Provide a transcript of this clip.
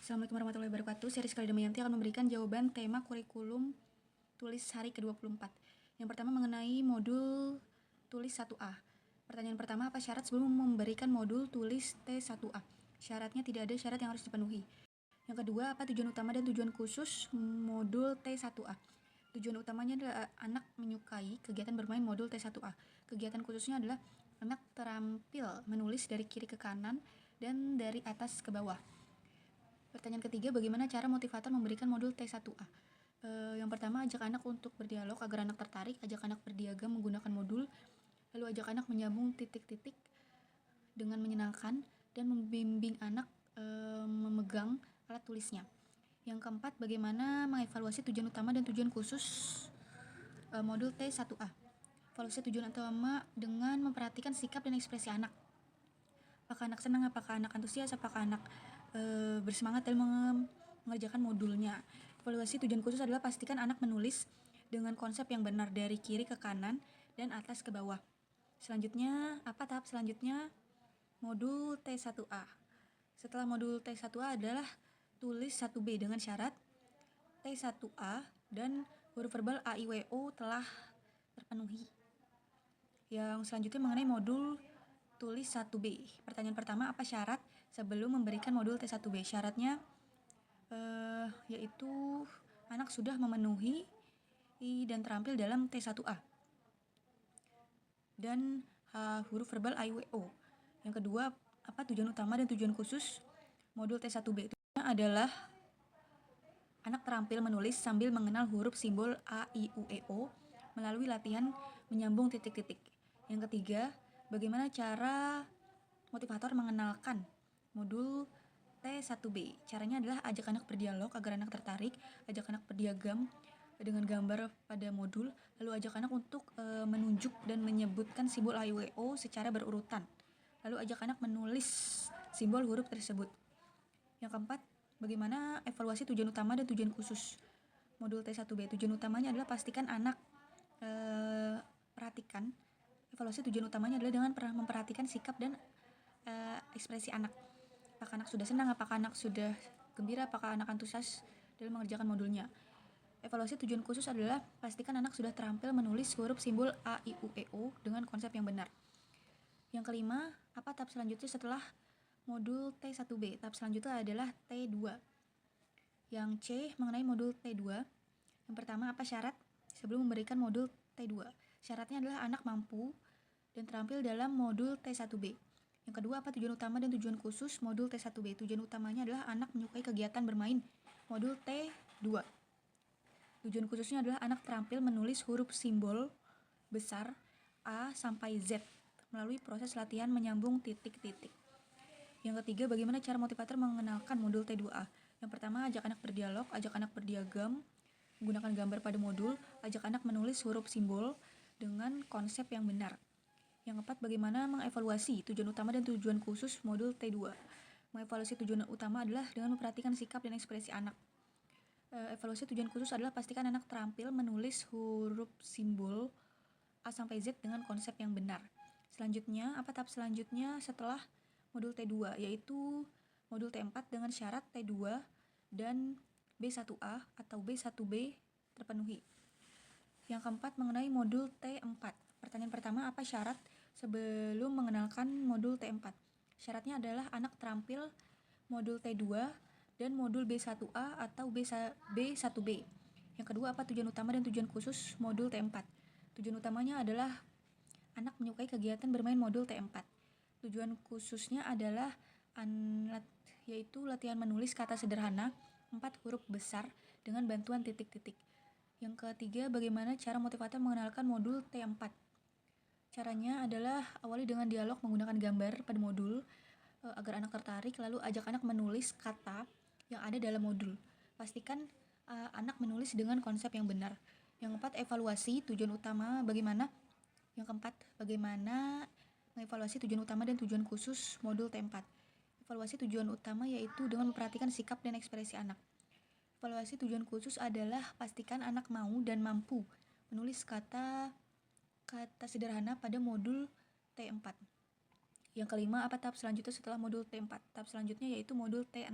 Assalamualaikum warahmatullahi wabarakatuh. Seri Sekali Damayanti akan memberikan jawaban tema kurikulum tulis hari ke-24. Yang pertama mengenai modul tulis 1A. Pertanyaan pertama, apa syarat sebelum memberikan modul tulis T1A? Syaratnya tidak ada syarat yang harus dipenuhi. Yang kedua, apa tujuan utama dan tujuan khusus modul T1A? Tujuan utamanya adalah anak menyukai kegiatan bermain modul T1A. Kegiatan khususnya adalah anak terampil menulis dari kiri ke kanan dan dari atas ke bawah. Pertanyaan ketiga, bagaimana cara motivator memberikan modul T1A? Yang pertama, ajak anak untuk berdialog agar anak tertarik, ajak anak berdiagram menggunakan modul, lalu ajak anak menyambung titik-titik dengan menyenangkan, dan membimbing anak memegang alat tulisnya. Yang keempat, bagaimana mengevaluasi tujuan utama dan tujuan khusus modul T1A? Evaluasi tujuan utama dengan memperhatikan sikap dan ekspresi anak. Apakah anak senang, apakah anak antusias, apakah anak bersemangat dalam mengerjakan modulnya. Evaluasi tujuan khusus adalah pastikan anak menulis dengan konsep yang benar dari kiri ke kanan dan atas ke bawah. Selanjutnya, apa tahap selanjutnya? Modul T1A. Setelah modul T1A adalah tulis 1B dengan syarat T1A dan huruf verbal A, I, W, O telah terpenuhi. Yang selanjutnya mengenai modul tulis 1B. Pertanyaan pertama, apa syarat sebelum memberikan modul T1B? Syaratnya yaitu anak sudah memenuhi dan terampil dalam T1A. Dan huruf verbal A, I, W, O. Yang kedua, apa tujuan utama dan tujuan khusus modul T1B? Tujuannya adalah anak terampil menulis sambil mengenal huruf simbol A, I, U, E, O melalui latihan menyambung titik-titik. Yang ketiga, bagaimana cara motivator mengenalkan modul T1B? Caranya adalah ajak anak berdialog agar anak tertarik, ajak anak berdiagram dengan gambar pada modul, lalu ajak anak untuk menunjuk dan menyebutkan simbol A, I, W, O secara berurutan. Lalu ajak anak menulis simbol huruf tersebut. Yang keempat, bagaimana evaluasi tujuan utama dan tujuan khusus modul T1B? Tujuan utamanya adalah pastikan anak perhatikan. Evaluasi tujuan utamanya adalah dengan memperhatikan sikap dan ekspresi anak. Apakah anak sudah senang, apakah anak sudah gembira, apakah anak antusias dalam mengerjakan modulnya. Evaluasi tujuan khusus adalah pastikan anak sudah terampil menulis huruf simbol A, I, U, E, O dengan konsep yang benar. Yang kelima, apa tahap selanjutnya setelah modul T1B? Tahap selanjutnya adalah T2. Yang C, mengenai modul T2. Yang pertama, apa syarat sebelum memberikan modul T2? Syaratnya adalah anak mampu dan terampil dalam modul T1B. Yang kedua, apa tujuan utama dan tujuan khusus modul T1B? Tujuan utamanya adalah anak menyukai kegiatan bermain modul T2. Tujuan khususnya adalah anak terampil menulis huruf simbol besar A sampai Z melalui proses latihan menyambung titik-titik. Yang ketiga, bagaimana cara motivator mengenalkan modul T2A? Yang pertama, ajak anak berdialog, ajak anak berdiagram menggunakan gambar pada modul, ajak anak menulis huruf simbol dengan konsep yang benar. Yang keempat, bagaimana mengevaluasi tujuan utama dan tujuan khusus modul T2? Mengevaluasi tujuan utama adalah dengan memperhatikan sikap dan ekspresi anak. Evaluasi tujuan khusus adalah pastikan anak terampil menulis huruf simbol A sampai Z dengan konsep yang benar. Selanjutnya, apa tahap selanjutnya setelah modul T2? Yaitu modul T4 dengan syarat T2 dan B1A atau B1B terpenuhi. Yang keempat, mengenai modul T4. Pertanyaan pertama, apa syarat sebelum mengenalkan modul T4? Syaratnya adalah anak terampil modul T2 dan modul B1A atau B1B. Yang kedua, apa tujuan utama dan tujuan khusus modul T4? Tujuan utamanya adalah anak menyukai kegiatan bermain modul T4. Tujuan khususnya adalah yaitu latihan menulis kata sederhana 4 huruf besar dengan bantuan titik-titik. Yang ketiga, bagaimana cara motivator mengenalkan modul T4? Caranya adalah awali dengan dialog menggunakan gambar pada modul agar anak tertarik, lalu ajak anak menulis kata yang ada dalam modul. Pastikan anak menulis dengan konsep yang benar. Yang keempat, evaluasi tujuan utama bagaimana? Yang keempat, bagaimana mengevaluasi tujuan utama dan tujuan khusus modul T4? Evaluasi tujuan utama yaitu dengan memperhatikan sikap dan ekspresi anak. Evaluasi tujuan khusus adalah pastikan anak mau dan mampu menulis kata sederhana pada modul T4. Yang kelima, apa tahap selanjutnya setelah modul T4? Tahap selanjutnya yaitu modul T6.